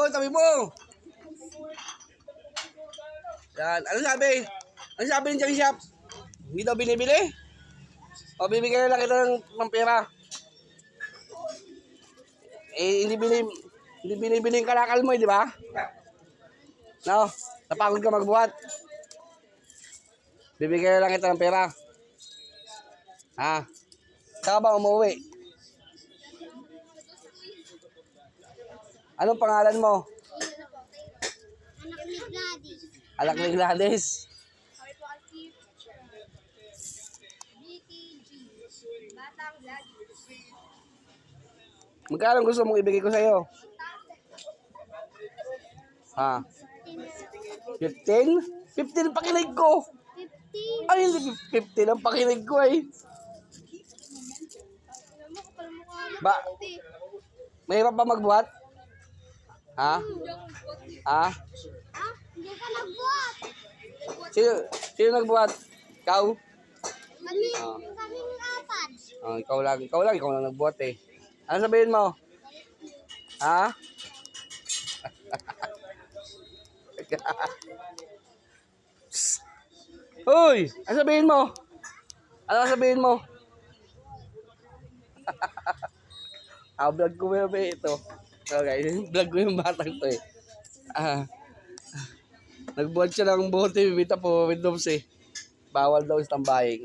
doon, tabi mo. Yan. Ano sabi? Ano sabi ng Junk Shop? Hindi daw binibili? O bibigyan na lang kita ng pera. Eh, hindi binibili yung kalakal mo, di ba? No? Napagod ka magbuhat. Bibigyan na lang kita ng pera. Ha? Saka ba umuwi? Anong pangalan mo? Anak ni Gladys. Anak ni Gladys. BTG. Batang Gladys. Magkano gusto mong ibigay ko sa'yo? Ha? 15? 15 ang pakinig ko. 50. Ay, hindi 15 ang pakinig ko ay. Alam mo, kapal mukha mo. Ba, mahirap ba magbuhat? Ha? Ha? Ah, hindi ka nagbuhat. Sino nagbuhat? Ikaw? Kami, Ah. kaming apat. Oh, ikaw lang nagbuhat eh. Ano sabihin mo? Ha? Hoy! Ano sabihin mo? Ano sabihin mo? Vlog ko ba ito? Okay, vlog ko yung batang to eh. Nagbuhat siya ng bote, bibita po, Windows eh. Bawal daw sa tambahin.